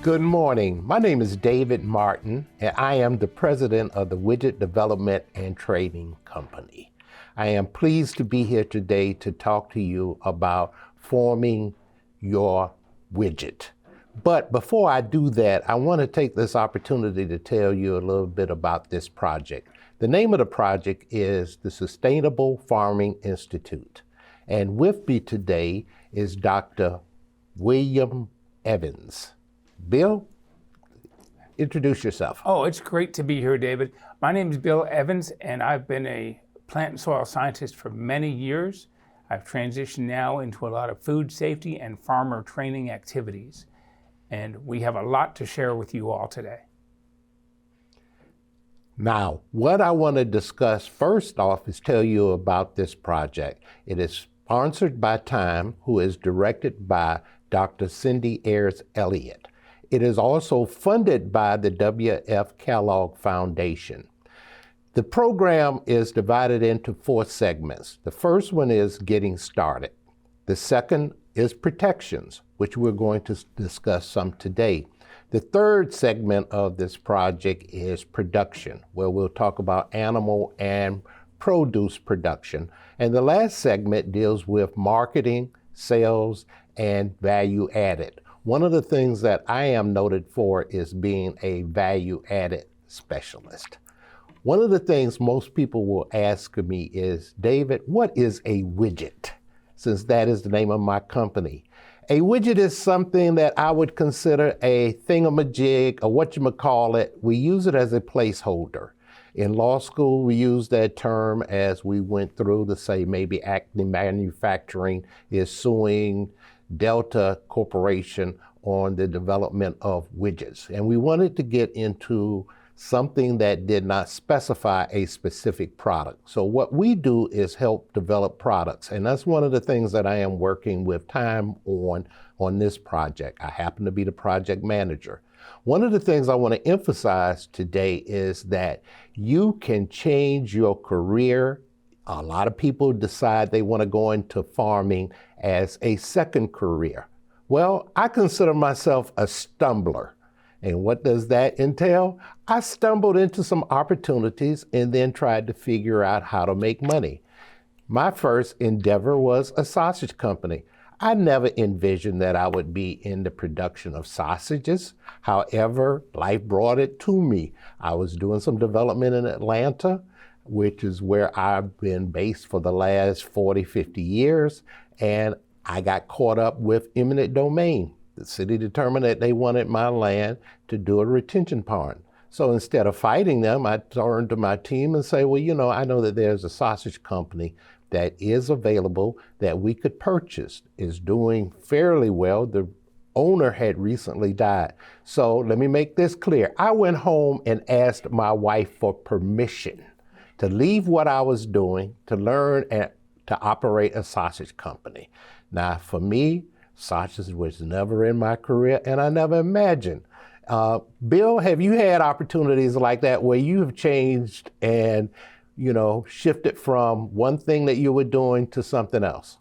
Good morning. My name is David Martin, and I am the president of the Widget Development and Trading Company. I am pleased to be here today to talk to you about forming your widget. But before I do that, I want to take this opportunity to tell you a little bit about this project. The name of the project is the Sustainable Farming Institute. And with me today is Dr. William Evans. Bill, introduce yourself. Oh, it's great to be here, David. My name is Bill Evans, and I've been a plant and soil scientist for many years. I've transitioned now into a lot of food safety and farmer training activities. And we have a lot to share with you all today. Now, what I want to discuss first off is tell you about this project. It is sponsored by Time, who is directed by Dr. Cindy Ayers Elliott. It is also funded by the W.F. Kellogg Foundation. The program is divided into 4 segments. The first one is getting started. The second is protections, which we're going to discuss some today. The third segment of this project is production, where we'll talk about animal and produce production. And the last segment deals with marketing, sales, and value added. One of the things that I am noted for is being a value-added specialist. One of the things most people will ask me is, David, what is a widget? Since that is the name of my company. A widget is something that I would consider a thingamajig, or whatchamacallit. We use it as a placeholder. In law school, we use that term as we went through to say maybe Acme Manufacturing is suing Delta Corporation on the development of widgets. And we wanted to get into something that did not specify a specific product. So what we do is help develop products. And that's one of the things that I am working with Time on this project. I happen to be the project manager. One of the things I want to emphasize today is that you can change your career. A lot of people decide they want to go into farming as a second career. Well, I consider myself a stumbler. And what does that entail? I stumbled into some opportunities and then tried to figure out how to make money. My first endeavor was a sausage company. I never envisioned that I would be in the production of sausages. However, life brought it to me. I was doing some development in Atlanta, which is where I've been based for the last 40, 50 years. And I got caught up with eminent domain. The city determined that they wanted my land to do a retention pond. So instead of fighting them, I turned to my team and say, well, I know that there's a sausage company that is available that we could purchase. Is doing fairly well. The owner had recently died. So let me make this clear. I went home and asked my wife for permission to leave what I was doing to learn and to operate a sausage company. Now, for me, sausage was never in my career, and I never imagined. Bill, have you had opportunities like that where you have changed and, shifted from one thing that you were doing to something else?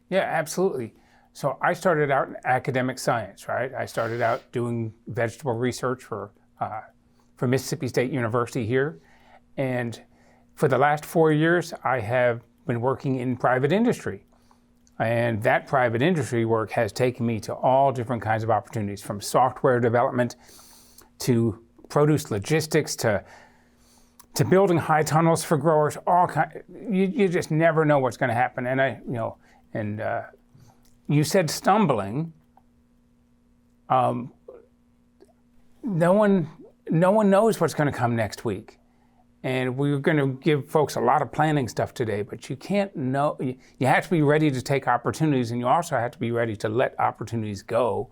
Yeah, absolutely. So I started out in academic science, right? I started out doing vegetable research for Mississippi State University here. And for the last 4 years, I have been working in private industry. And that private industry work has taken me to all different kinds of opportunities, from software development to produce logistics to building high tunnels for growers. You just never know what's going to happen. And you said stumbling. No one knows what's going to come next week. And we're going to give folks a lot of planning stuff today, but you can't know. You have to be ready to take opportunities, and you also have to be ready to let opportunities go.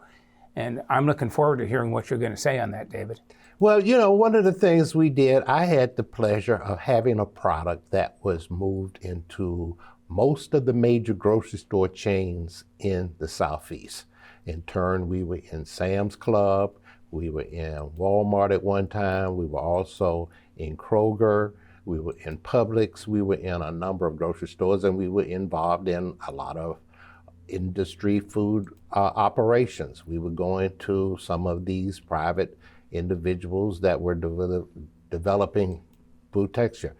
And I'm looking forward to hearing what you're going to say on that, David. Well, one of the things we did, I had the pleasure of having a product that was moved into most of the major grocery store chains in the Southeast. In turn, we were in Sam's Club, we were in Walmart at one time, we were also in Kroger, we were in Publix, we were in a number of grocery stores, and we were involved in a lot of industry food operations. We would go into some of these private individuals that were developing food texture.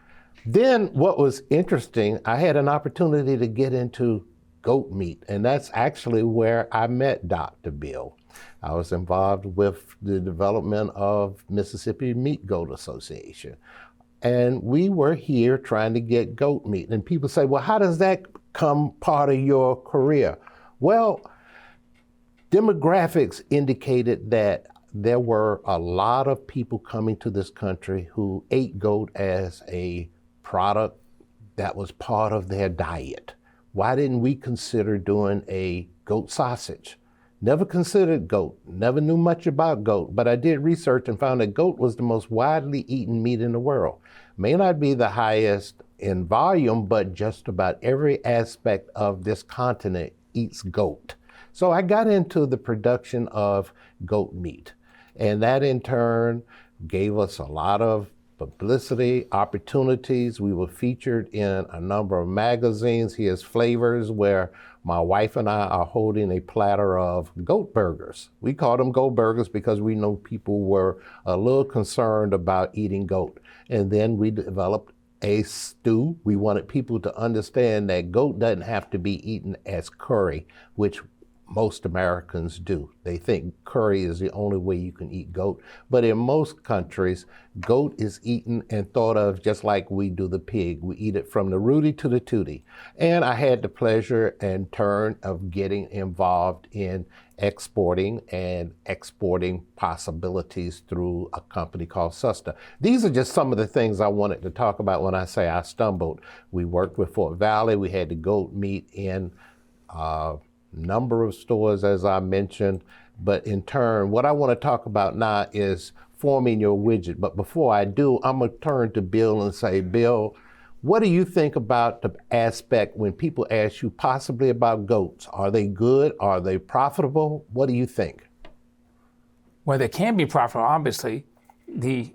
Then what was interesting, I had an opportunity to get into goat meat, and that's actually where I met Dr. Bill. I was involved with the development of Mississippi Meat Goat Association. And we were here trying to get goat meat. And people say, well, how does that become part of your career? Well, demographics indicated that there were a lot of people coming to this country who ate goat as a product that was part of their diet. Why didn't we consider doing a goat sausage? Never considered goat, never knew much about goat, but I did research and found that goat was the most widely eaten meat in the world. May not be the highest in volume, but just about every aspect of this continent eats goat. So I got into the production of goat meat, and that in turn gave us a lot of publicity, opportunities. We were featured in a number of magazines. Here's Flavors, where my wife and I are holding a platter of goat burgers. We call them goat burgers because we know people were a little concerned about eating goat. And then we developed a stew. We wanted people to understand that goat doesn't have to be eaten as curry, which most Americans do. They think curry is the only way you can eat goat. But in most countries, goat is eaten and thought of just like we do the pig. We eat it from the rooty to the tooty. And I had the pleasure and turn of getting involved in exporting possibilities through a company called Susta. These are just some of the things I wanted to talk about when I say I stumbled. We worked with Fort Valley. We had the goat meat in number of stores, as I mentioned, but in turn, what I want to talk about now is forming your widget. But before I do, I'm going to turn to Bill and say, Bill, what do you think about the aspect when people ask you possibly about goats? Are they good? Are they profitable? What do you think? Well, they can be profitable, obviously. The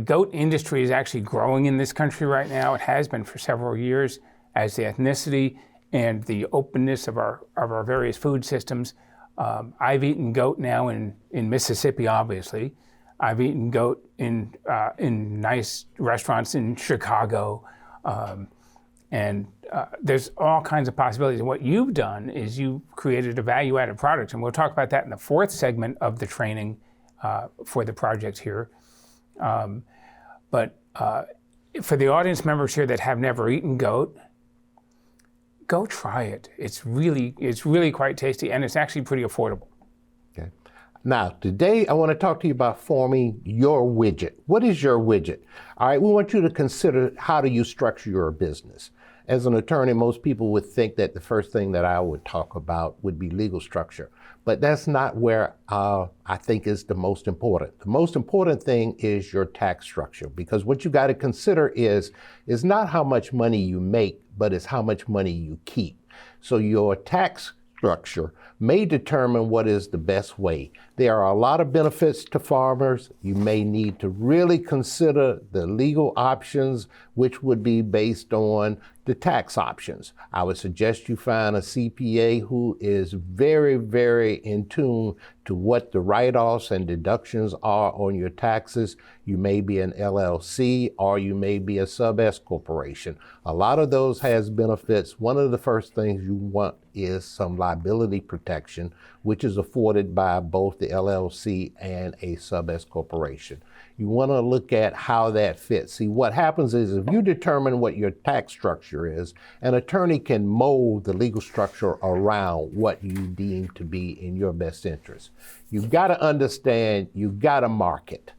goat industry is actually growing in this country right now. It has been for several years as the ethnicity and the openness of our various food systems. I've eaten goat now in Mississippi, obviously. I've eaten goat in nice restaurants in Chicago. And there's all kinds of possibilities. And what you've done is you created a value-added product. And we'll talk about that in the fourth segment of the training for the project here. But for the audience members here that have never eaten goat, go try it. It's really quite tasty, and it's actually pretty affordable. Okay. Now, today I want to talk to you about forming your widget. What is your widget? All right, we want you to consider how do you structure your business. As an attorney, most people would think that the first thing that I would talk about would be legal structure, but that's not where I think is the most important. The most important thing is your tax structure, because what you got to consider is not how much money you make, but it's how much money you keep. So your tax structure may determine what is the best way. There are a lot of benefits to farmers. You may need to really consider the legal options, which would be based on the tax options. I would suggest you find a CPA who is very, very in tune to what the write-offs and deductions are on your taxes. You may be an LLC or you may be a sub-S corporation. A lot of those has benefits. One of the first things you want is some liability protection, which is afforded by both the LLC and a sub-S corporation. You want to look at how that fits. See, what happens is if you determine what your tax structure is, an attorney can mold the legal structure around what you deem to be in your best interest. You've got to understand, you've got to market.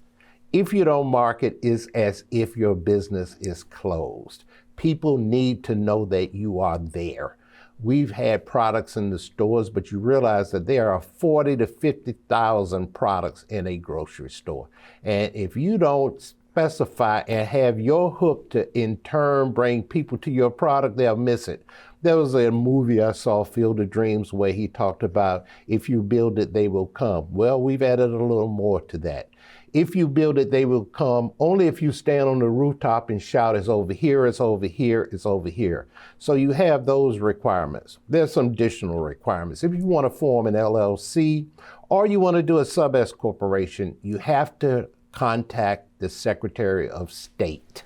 If you don't market, it's as if your business is closed. People need to know that you are there. We've had products in the stores, but you realize that there are 40 to 50,000 products in a grocery store. And if you don't specify and have your hook to in turn bring people to your product, they'll miss it. There was a movie I saw, Field of Dreams, where he talked about, if you build it, they will come. Well, we've added a little more to that. If you build it, they will come only if you stand on the rooftop and shout, it's over here, it's over here, it's over here. So you have those requirements. There's some additional requirements. If you want to form an LLC or you want to do a sub-S corporation, you have to contact the Secretary of State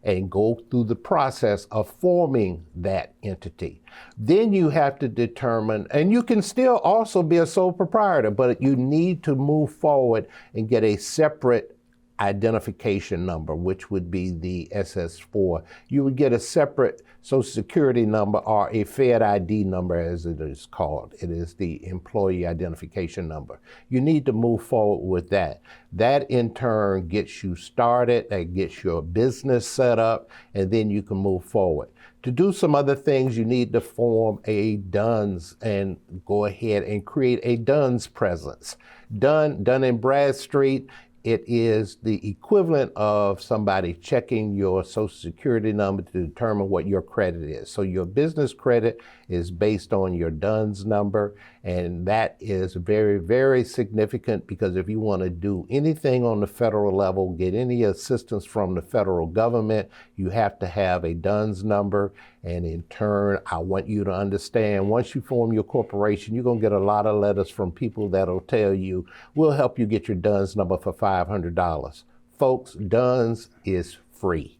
and go through the process of forming that entity. Then you have to determine, and you can still also be a sole proprietor, but you need to move forward and get a separate identification number, which would be the SS4. You would get a separate Social Security number, or a Fed ID number as it is called. It is the employee identification number. You need to move forward with that. That in turn gets you started, that gets your business set up, and then you can move forward. To do some other things, you need to form a DUNS and go ahead and create a DUNS presence. Dun & Bradstreet, it is the equivalent of somebody checking your Social Security number to determine what your credit is. So your business credit is based on your DUNS number, and that is very, very significant, because if you want to do anything on the federal level, get any assistance from the federal government, you have to have a DUNS number. And in turn, I want you to understand, once you form your corporation, you're going to get a lot of letters from people that'll tell you, we'll help you get your DUNS number for $500. Folks, DUNS is free.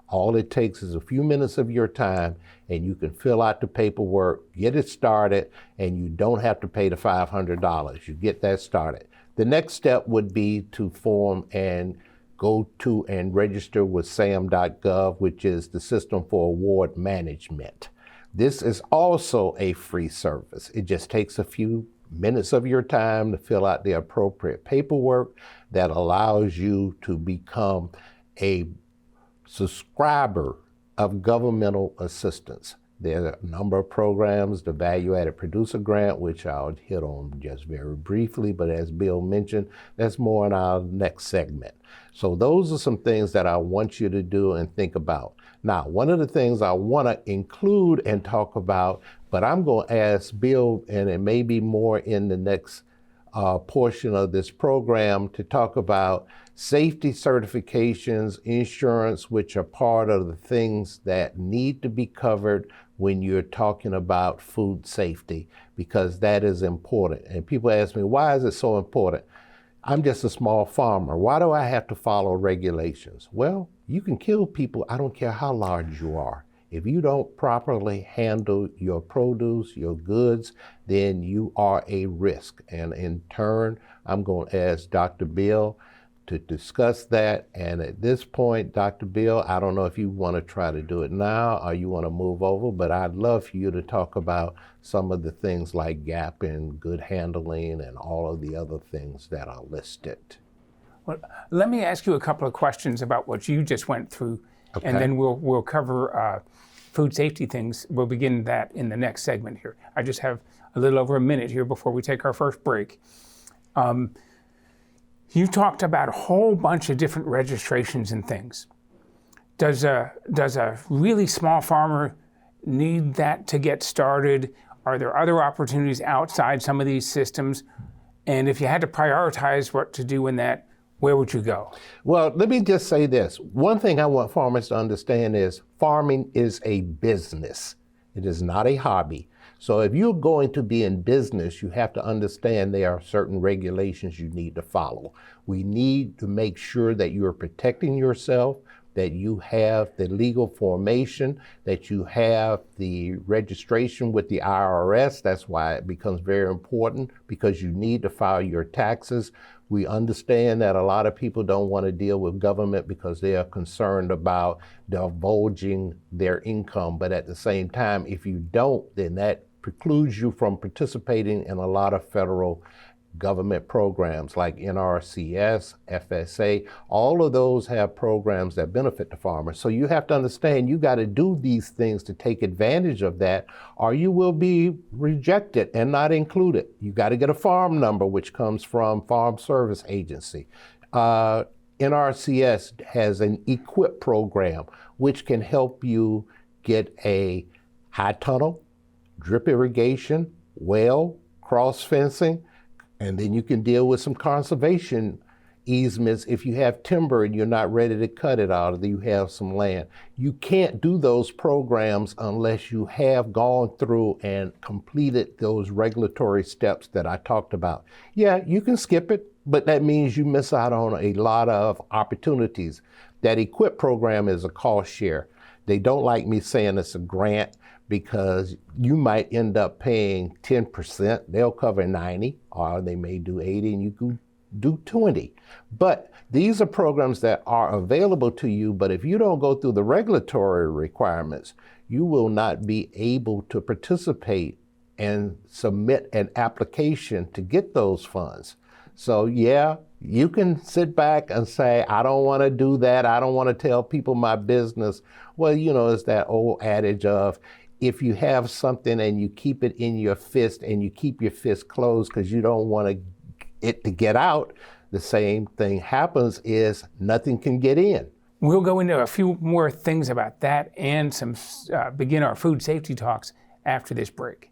All it takes is a few minutes of your time, and you can fill out the paperwork, get it started, and you don't have to pay the $500. You get that started. The next step would be to form and go to and register with SAM.gov, which is the System for Award Management. This is also a free service. It just takes a few minutes of your time to fill out the appropriate paperwork that allows you to become a subscriber of governmental assistance. There are a number of programs, the Value-Added Producer Grant, which I'll hit on just very briefly, but as Bill mentioned, that's more in our next segment. So those are some things that I want you to do and think about. Now, one of the things I want to include and talk about, but I'm going to ask Bill, and it may be more in the next portion of this program, to talk about safety certifications, insurance, which are part of the things that need to be covered when you're talking about food safety, because that is important. And people ask me, why is it so important? I'm just a small farmer. Why do I have to follow regulations? Well, you can kill people, I don't care how large you are. If you don't properly handle your produce, your goods, then you are a risk. And in turn, I'm going to ask Dr. Bill to discuss that. And at this point, Dr. Bill, I don't know if you want to try to do it now or you want to move over, but I'd love for you to talk about some of the things like GAP and good handling and all of the other things that are listed. Well, let me ask you a couple of questions about what you just went through, okay, and then we'll cover food safety things. We'll begin that in the next segment here. I just have a little over a minute here before we take our first break. You talked about a whole bunch of different registrations and things. Does a really small farmer need that to get started? Are there other opportunities outside some of these systems? And if you had to prioritize what to do in that, where would you go? Well, let me just say this. One thing I want farmers to understand is farming is a business. It is not a hobby. So if you're going to be in business, you have to understand there are certain regulations you need to follow. We need to make sure that you're protecting yourself, that you have the legal formation, that you have the registration with the IRS. That's why it becomes very important, because you need to file your taxes. We understand that a lot of people don't want to deal with government because they are concerned about divulging their income. But at the same time, if you don't, then that precludes you from participating in a lot of federal government programs like NRCS, FSA. All of those have programs that benefit the farmer. So you have to understand you got to do these things to take advantage of that, or you will be rejected and not included. You got to get a farm number, which comes from Farm Service Agency. NRCS has an EQIP program, which can help you get a high tunnel, drip irrigation, well, cross fencing, and then you can deal with some conservation easements if you have timber and you're not ready to cut it out, or you have some land. You can't do those programs unless you have gone through and completed those regulatory steps that I talked about. Yeah, you can skip it, but that means you miss out on a lot of opportunities. That EQIP program is a cost share. They don't like me saying it's a grant because you might end up paying 10%. They'll cover 90, or they may do 80 and you can do 20. But these are programs that are available to you, but if you don't go through the regulatory requirements, you will not be able to participate and submit an application to get those funds. So yeah, you can sit back and say, I don't want to do that. I don't want to tell people my business. Well, you know, it's that old adage of, if you have something and you keep it in your fist and you keep your fist closed because you don't want it to get out, the same thing happens is nothing can get in. We'll go into a few more things about that and some begin our food safety talks after this break.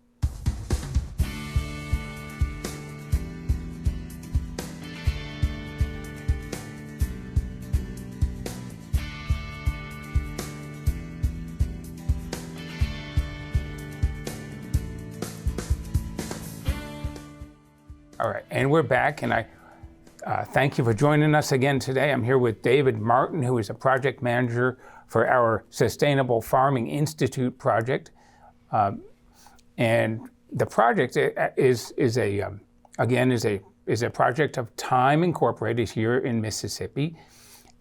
All right, and we're back, and I thank you for joining us again today. I'm here with David Martin, who is a project manager for our Sustainable Farming Institute project. And the project is a project of Time Incorporated here in Mississippi,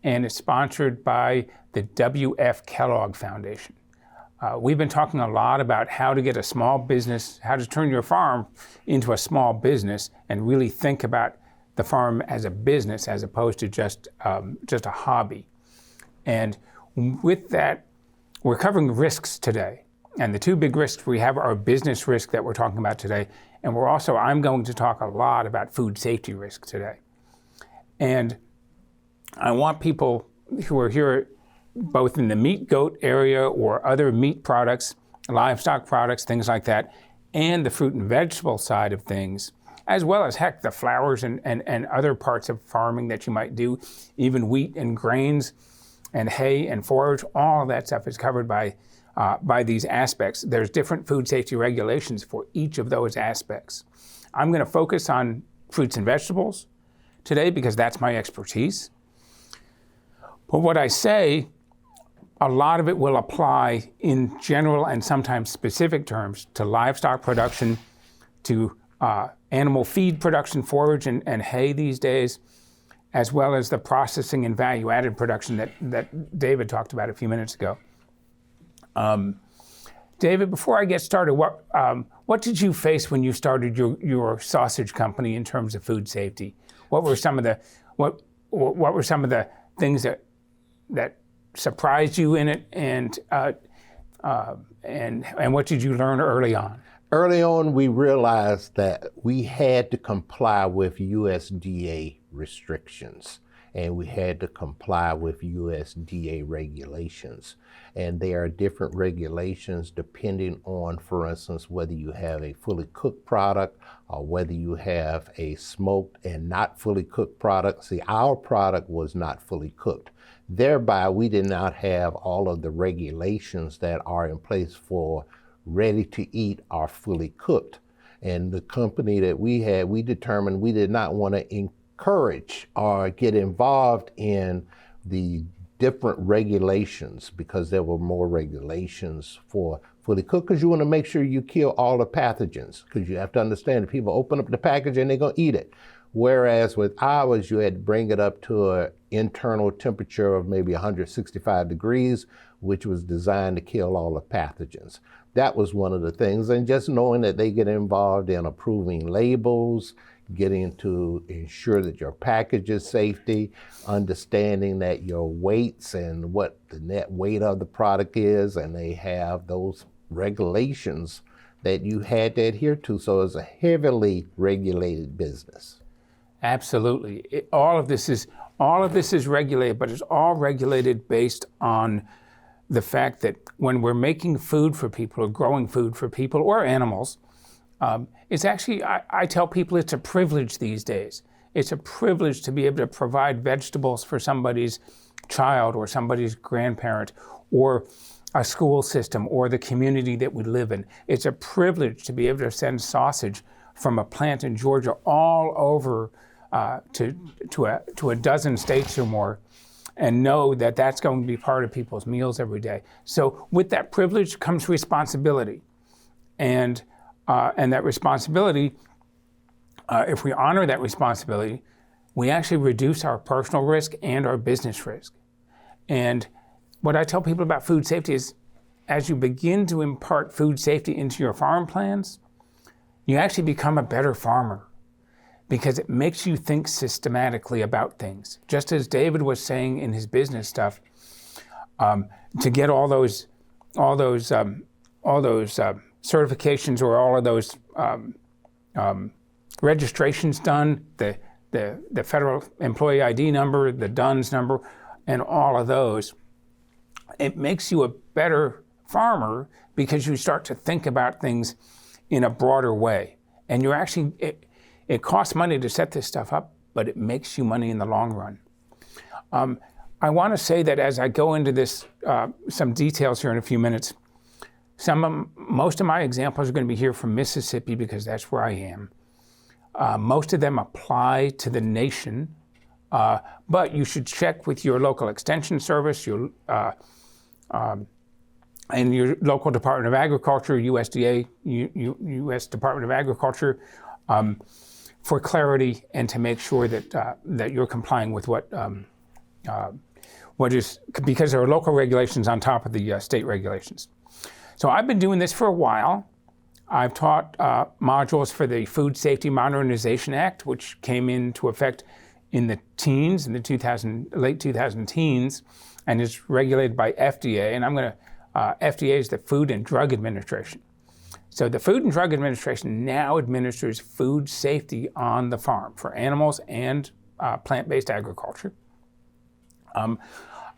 and it's sponsored by the W.F. Kellogg Foundation. We've been talking a lot about how to get a small business, how to turn your farm into a small business and really think about the farm as a business as opposed to just a hobby. And with that, we're covering risks today. And the two big risks we have are business risk that we're talking about today, and I'm going to talk a lot about food safety risk today. And I want people who are here both in the meat goat area or other meat products, livestock products, things like that, and the fruit and vegetable side of things, as well as, heck, the flowers and other parts of farming that you might do, even wheat and grains and hay and forage, all of that stuff is covered by these aspects. There's different food safety regulations for each of those aspects. I'm going to focus on fruits and vegetables today because that's my expertise. But what I say, a lot of it will apply in general and sometimes specific terms to livestock production, to animal feed production, forage and hay these days, as well as the processing and value-added production that David talked about a few minutes ago. David, before I get started, what did you face when you started your sausage company in terms of food safety? What were some of the things that surprised you in it, and what did you learn early on? Early on, we realized that we had to comply with USDA restrictions, and we had to comply with USDA regulations. And there are different regulations depending on, for instance, whether you have a fully cooked product or whether you have a smoked and not fully cooked product. See, our product was not fully cooked. Thereby, we did not have all of the regulations that are in place for ready to eat or fully cooked. And the company that we had, we determined we did not want to encourage or get involved in the different regulations, because there were more regulations for fully cooked, because you want to make sure you kill all the pathogens, because you have to understand that people open up the package and they're going to eat it. Whereas with ours, you had to bring it up to an internal temperature of maybe 165 degrees, which was designed to kill all the pathogens. That was one of the things. And just knowing that they get involved in approving labels, getting to ensure that your package is safety, understanding that your weights and what the net weight of the product is, and they have those regulations that you had to adhere to. So it's a heavily regulated business. Absolutely. All of this is regulated, but it's all regulated based on the fact that when we're making food for people or growing food for people or animals, it's actually, I tell people it's a privilege these days. It's a privilege to be able to provide vegetables for somebody's child or somebody's grandparent or a school system or the community that we live in. It's a privilege to be able to send sausage from a plant in Georgia all over to a dozen states or more, and know that that's going to be part of people's meals every day. So with that privilege comes responsibility. And that responsibility, if we honor that responsibility, we actually reduce our personal risk and our business risk. And what I tell people about food safety is, as you begin to impart food safety into your farm plans, you actually become a better farmer, because it makes you think systematically about things. Just as David was saying in his business stuff, to get all those certifications or all of those registrations done, the federal employee ID number, the DUNS number, and all of those, it makes you a better farmer because you start to think about things in a broader way. And you're actually, it costs money to set this stuff up, but it makes you money in the long run. I want to say that as I go into this, some details here in a few minutes, most of my examples are going to be here from Mississippi because that's where I am. Most of them apply to the nation, but you should check with your local extension service, and your local Department of Agriculture, USDA, U.S. Department of Agriculture, for clarity and to make sure that you're complying with what is, because there are local regulations on top of the state regulations. So I've been doing this for a while. I've taught modules for the Food Safety Modernization Act, which came into effect in the teens, in the late 2000 teens, and is regulated by FDA. And FDA is the Food and Drug Administration. So the Food and Drug Administration now administers food safety on the farm for animals and plant-based agriculture.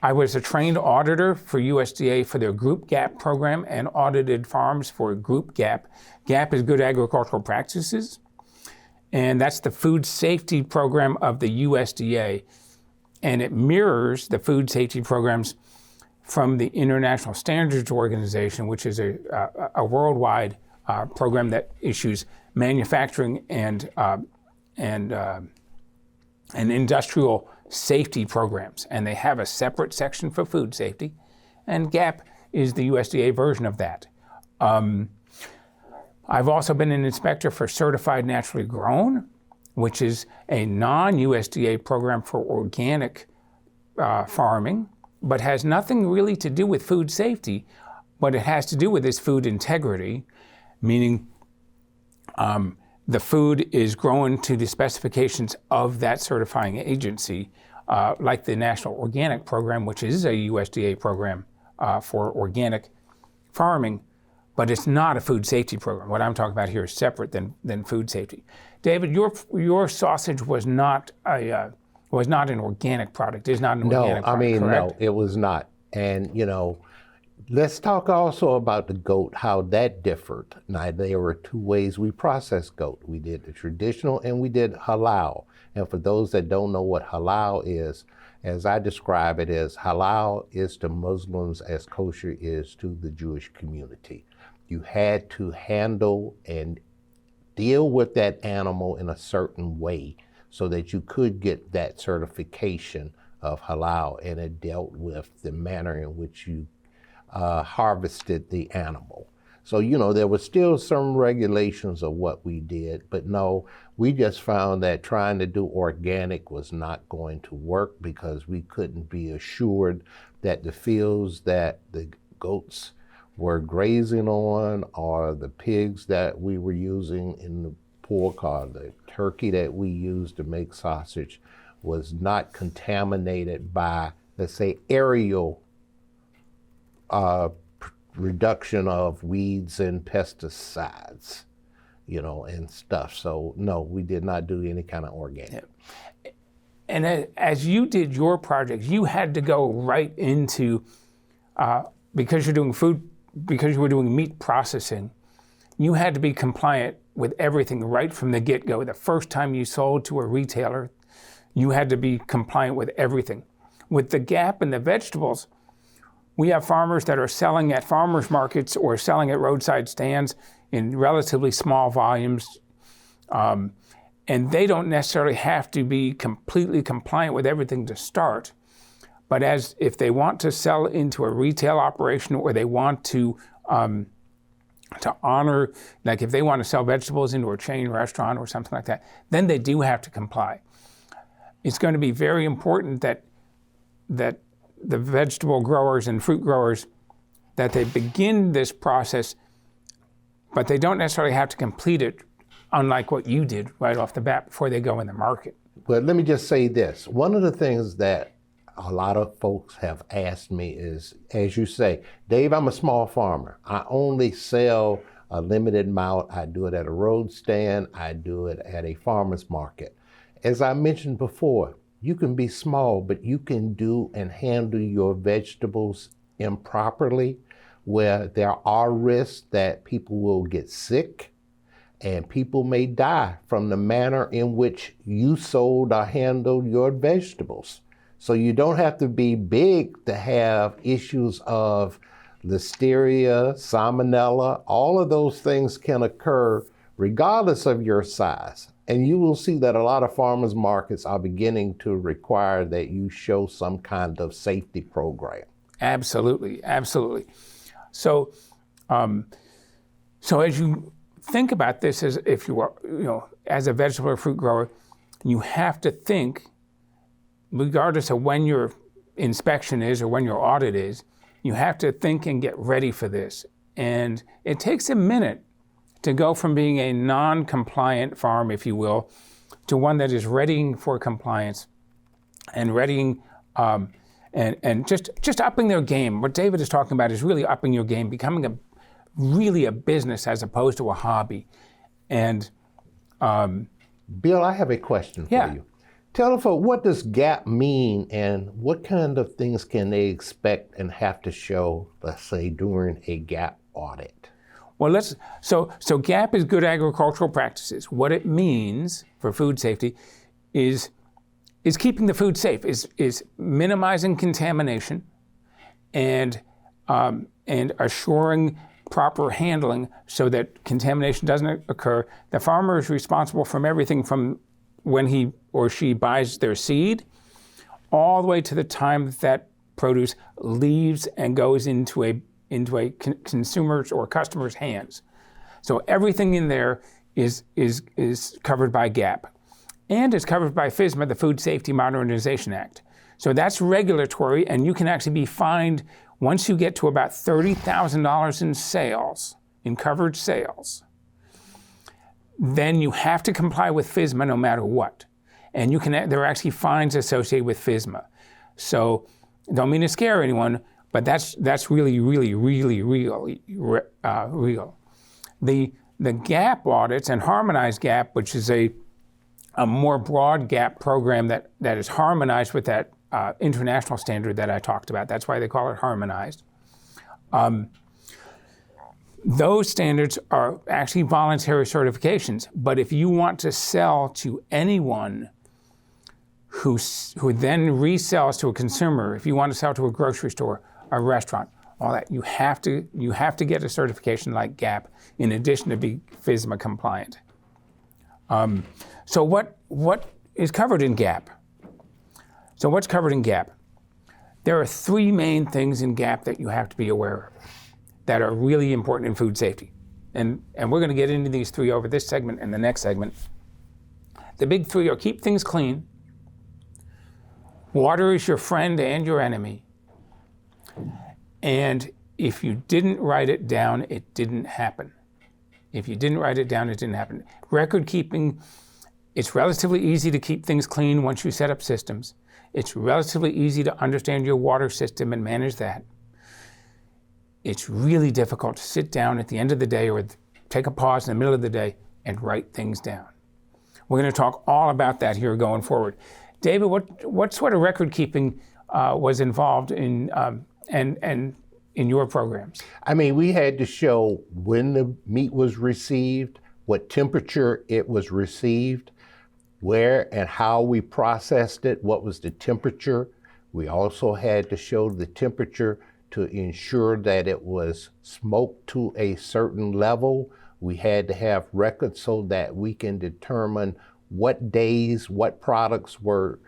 I was a trained auditor for USDA for their Group GAP program and audited farms for Group GAP. GAP is Good Agricultural Practices, and that's the food safety program of the USDA, and it mirrors the food safety programs from the International Standards Organization, which is a worldwide program that issues manufacturing and industrial safety programs, and they have a separate section for food safety, and GAP is the USDA version of that. I've also been an inspector for Certified Naturally Grown, which is a non-USDA program for organic farming, but has nothing really to do with food safety. What it has to do with is food integrity, meaning the food is grown to the specifications of that certifying agency, like the National Organic Program, which is a USDA program for organic farming, but it's not a food safety program. What I'm talking about here is separate than food safety. David, your sausage was not an organic product. It's not an organic product, correct? No, it was not. And, let's talk also about the goat, how that differed. Now, there were two ways we processed goat. We did the traditional and we did halal. And for those that don't know what halal is, as I describe it, as halal is to Muslims as kosher is to the Jewish community. You had to handle and deal with that animal in a certain way so that you could get that certification of halal, and it dealt with the manner in which you harvested the animal. So, there were still some regulations of what we did, but no, we just found that trying to do organic was not going to work because we couldn't be assured that the fields that the goats were grazing on or the pigs that we were using in the pork or the turkey that we used to make sausage was not contaminated by, let's say, aerial reduction of weeds and pesticides, and stuff. So no, we did not do any kind of organic. Yeah. And as you did your project, you had to go right into because you were doing meat processing, you had to be compliant with everything right from the get-go. The first time you sold to a retailer, you had to be compliant with everything. With the GAP and the vegetables, we have farmers that are selling at farmers markets or selling at roadside stands in relatively small volumes, and they don't necessarily have to be completely compliant with everything to start. But if they want to sell into a retail operation, or they want to honor, like if they want to sell vegetables into a chain restaurant or something like that, then they do have to comply. It's going to be very important that the vegetable growers and fruit growers, that they begin this process, but they don't necessarily have to complete it, unlike what you did right off the bat before they go in the market. But let me just say this. One of the things that a lot of folks have asked me is, as you say, Dave, I'm a small farmer. I only sell a limited amount. I do it at a road stand. I do it at a farmer's market. As I mentioned before, you can be small, but you can do and handle your vegetables improperly, where there are risks that people will get sick and people may die from the manner in which you sold or handled your vegetables. So you don't have to be big to have issues of listeria, salmonella. All of those things can occur regardless of your size. And you will see that a lot of farmers markets are beginning to require that you show some kind of safety program. Absolutely, absolutely. So, so as you think about this, as if you are, as a vegetable or fruit grower, you have to think, regardless of when your inspection is or when your audit is, you have to think and get ready for this. And it takes a minute to go from being a non-compliant farm, if you will, to one that is readying for compliance and readying and just upping their game. What David is talking about is really upping your game, becoming really a business as opposed to a hobby. And Bill, I have a question for you. Tell them, what does GAP mean, and what kind of things can they expect and have to show, let's say, during a GAP audit? Well, so GAP is good agricultural practices. What it means for food safety is keeping the food safe, is minimizing contamination, and assuring proper handling so that contamination doesn't occur. The farmer is responsible from everything from when he or she buys their seed all the way to the time that produce leaves and goes into a consumer's or customer's hands. So everything in there is covered by GAP, and is covered by FSMA, the Food Safety Modernization Act. So that's regulatory, and you can actually be fined once you get to about $30,000 in sales, in covered sales. Then you have to comply with FSMA no matter what. And there are actually fines associated with FSMA. So don't mean to scare anyone, but that's really, really, really real. The GAP audits and harmonized GAP, which is a more broad GAP program that is harmonized with that international standard that I talked about. That's why they call it harmonized. Those standards are actually voluntary certifications, but if you want to sell to anyone who then resells to a consumer, if you want to sell to a grocery store, a restaurant, all that, you have to get a certification like GAP in addition to be FSMA compliant. So what is covered in GAP? So what's covered in GAP? There are three main things in GAP that you have to be aware of that are really important in food safety. And we're going to get into these three over this segment and the next segment. The big three are: keep things clean, water is your friend and your enemy, and if you didn't write it down, it didn't happen. If you didn't write it down, it didn't happen. Record keeping, it's relatively easy to keep things clean once you set up systems. It's relatively easy to understand your water system and manage that. It's really difficult to sit down at the end of the day or take a pause in the middle of the day and write things down. We're going to talk all about that here going forward. David, what sort of record keeping was involved in in your programs? I mean, we had to show when the meat was received, what temperature it was received, where and how we processed it, what was the temperature. We also had to show the temperature to ensure that it was smoked to a certain level. We had to have records so that we can determine what days, what products were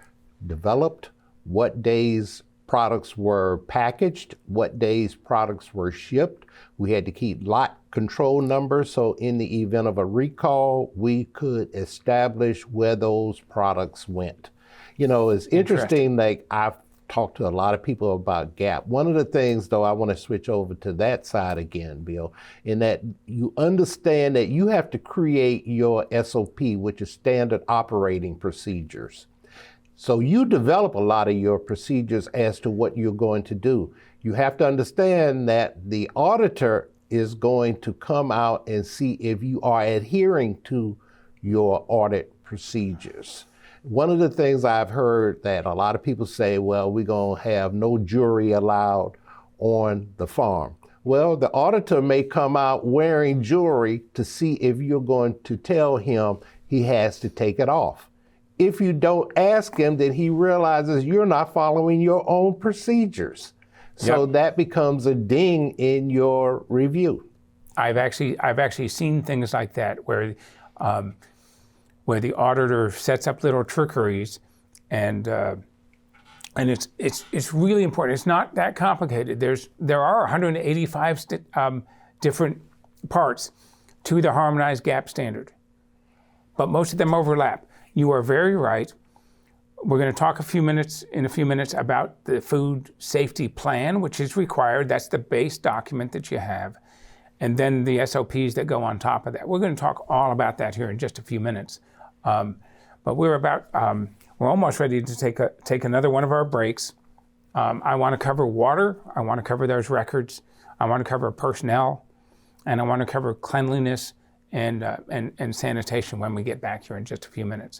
developed, what days products were packaged, what days products were shipped. We had to keep lot control numbers, so in the event of a recall, we could establish where those products went. You know, it's interesting, like I've talked to a lot of people about GAP. One of the things, though, I want to switch over to that side again, Bill, in that you understand that you have to create your SOP, which is standard operating procedures. So you develop a lot of your procedures as to what you're going to do. You have to understand that the auditor is going to come out and see if you are adhering to your audit procedures. One of the things I've heard that a lot of people say, well, we're going to have no jewelry allowed on the farm. Well, the auditor may come out wearing jewelry to see if you're going to tell him he has to take it off. If you don't ask him, then he realizes you're not following your own procedures. So that becomes a ding in your review. I've actually seen things like that where the auditor sets up little trickeries, and it's really important. It's not that complicated. There are 185 different parts to the harmonized GAP standard, but most of them overlap. You are very right. We're going to talk in a few minutes about the food safety plan, which is required. That's the base document that you have. And then the SOPs that go on top of that. We're going to talk all about that here in just a few minutes. But we're almost ready to take another one of our breaks. I want to cover water. I want to cover those records. I want to cover personnel, and I want to cover cleanliness and sanitation when we get back here in just a few minutes.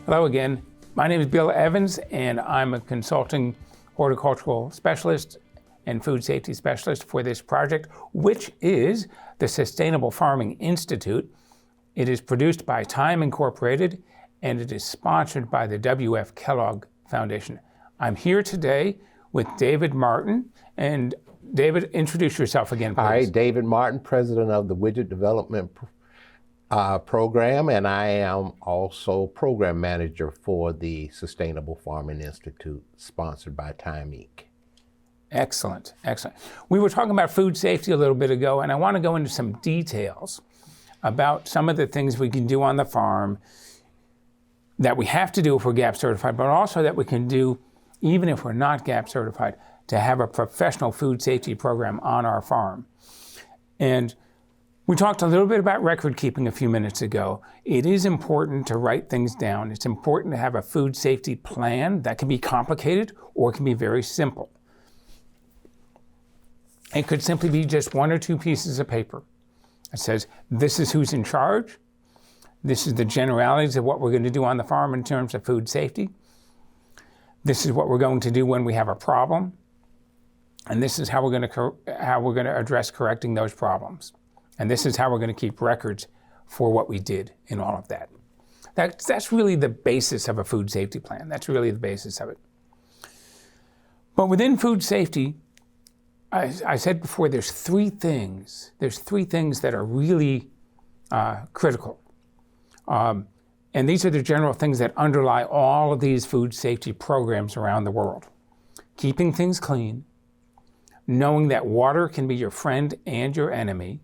Hello again. My name is Bill Evans, and I'm a consulting horticultural specialist and food safety specialist for this project, which is the Sustainable Farming Institute. It is produced by Time Incorporated, and it is sponsored by the W.F. Kellogg Foundation. I'm here today with David Martin. And David, introduce yourself again, please. All right, David Martin, president of the Widget Development Program, and I am also program manager for the Sustainable Farming Institute, sponsored by Time Inc. Excellent, excellent. We were talking about food safety a little bit ago, and I want to go into some details about some of the things we can do on the farm that we have to do if we're GAP certified, but also that we can do even if we're not GAP certified, to have a professional food safety program on our farm. And we talked a little bit about record keeping a few minutes ago. It is important to write things down. It's important to have a food safety plan that can be complicated or it can be very simple. It could simply be just one or two pieces of paper. It says, this is who's in charge. This is the generalities of what we're going to do on the farm in terms of food safety. This is what we're going to do when we have a problem. And this is how we're going to address correcting those problems. And this is how we're going to keep records for what we did in all of that. That's really the basis of a food safety plan. That's really the basis of it. But within food safety, I said before, there's three things. There's three things that are really critical. And these are the general things that underlie all of these food safety programs around the world. Keeping things clean, knowing that water can be your friend and your enemy,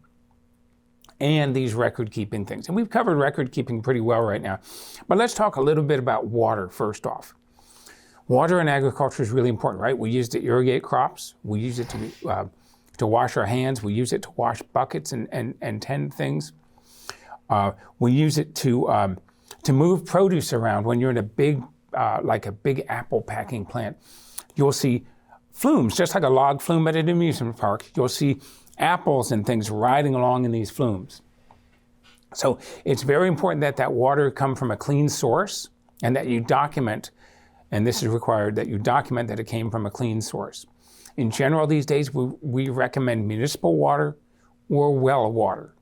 and these record-keeping things. And we've covered record-keeping pretty well right now. But let's talk a little bit about water first off. Water in agriculture is really important, right? We use it to irrigate crops. We use it to wash our hands. We use it to wash buckets and tend things. We use it to move produce around. When you're in a big, like a big apple packing plant, you'll see flumes, just like a log flume at an amusement park. You'll see apples and things riding along in these flumes. So it's very important that that water come from a clean source and that you document, and this is required, that you document that it came from a clean source. In general, these days, we recommend municipal water or well water.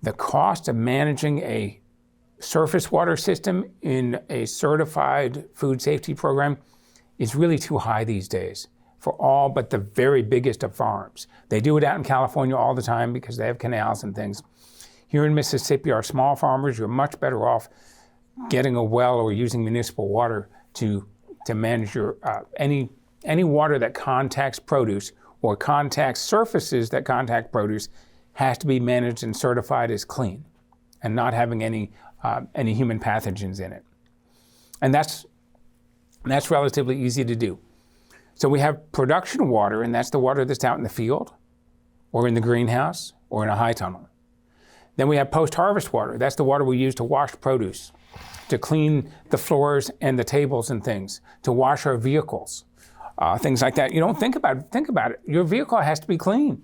The cost of managing a surface water system in a certified food safety program is really too high these days for all but the very biggest of farms. They do it out in California all the time because they have canals and things. Here in Mississippi, our small farmers, you're much better off getting a well or using municipal water to manage your any water that contacts produce or contacts surfaces that contact produce has to be managed and certified as clean and not having any human pathogens in it. And that's relatively easy to do. So we have production water, and that's the water that's out in the field or in the greenhouse or in a high tunnel. Then we have post-harvest water. That's the water we use to wash produce, to clean the floors and the tables and things, to wash our vehicles, things like that. You don't think about it. Your vehicle has to be clean.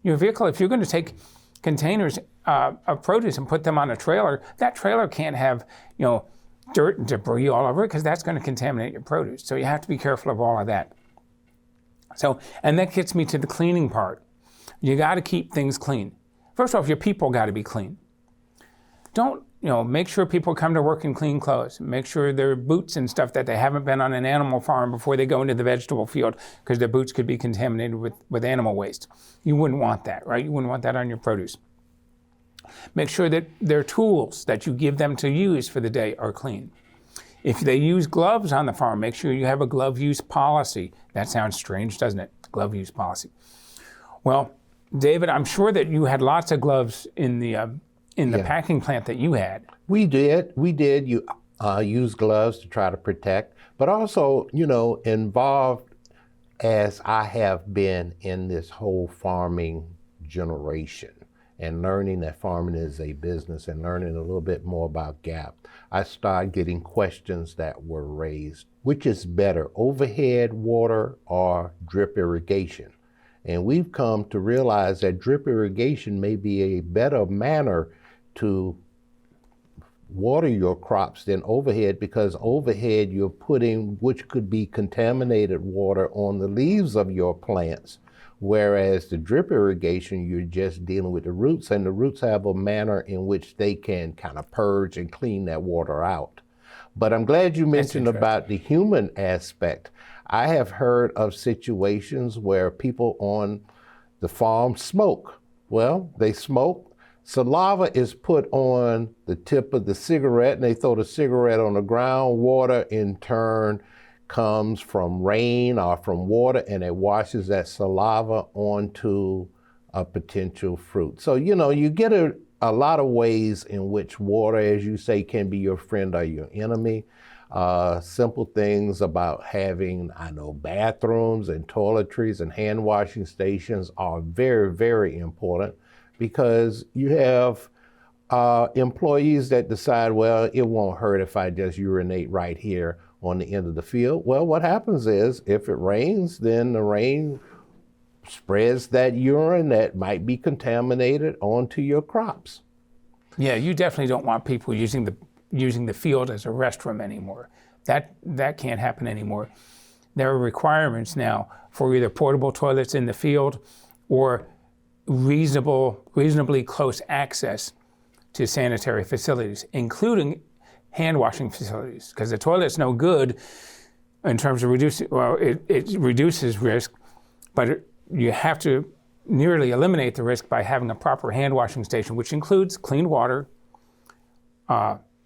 Your vehicle, if you're going to take containers of produce and put them on a trailer, that trailer can't have, dirt and debris all over it because that's going to contaminate your produce. So you have to be careful of all of that. So, and that gets me to the cleaning part. You got to keep things clean. First off, your people got to be clean. Don't, make sure people come to work in clean clothes. Make sure their boots and stuff that they haven't been on an animal farm before they go into the vegetable field because their boots could be contaminated with animal waste. You wouldn't want that, right? You wouldn't want that on your produce. Make sure that their tools that you give them to use for the day are clean. If they use gloves on the farm, make sure you have a glove use policy. That sounds strange, doesn't it? Glove use policy. Well, David, I'm sure that you had lots of gloves in the packing plant that you had. We did. You use gloves to try to protect, but also, involved as I have been in this whole farming generation and learning that farming is a business and learning a little bit more about GAP, I started getting questions that were raised. Which is better, overhead water or drip irrigation? And we've come to realize that drip irrigation may be a better manner to water your crops than overhead, because overhead you're putting, which could be contaminated water on the leaves of your plants, whereas the drip irrigation, you're just dealing with the roots, and the roots have a manner in which they can kind of purge and clean that water out. But I'm glad you mentioned about the human aspect. I have heard of situations where people on the farm smoke. Well, they smoke. Saliva is put on the tip of the cigarette, and they throw the cigarette on the ground. Water, in turn, comes from rain or from water, and it washes that saliva onto a potential fruit. So, you get a lot of ways in which water, as you say, can be your friend or your enemy. Simple things about having, bathrooms and toiletries and hand washing stations are very, very important, because you have employees that decide, well, it won't hurt if I just urinate right here on the end of the field. Well, what happens is, if it rains, then the rain spreads that urine that might be contaminated onto your crops. Yeah, you definitely don't want people using the field as a restroom anymore. That can't happen anymore. There are requirements now for either portable toilets in the field or reasonably close access to sanitary facilities, including hand washing facilities, because the toilet's no good in terms of it reduces risk, but you have to nearly eliminate the risk by having a proper hand washing station, which includes clean water,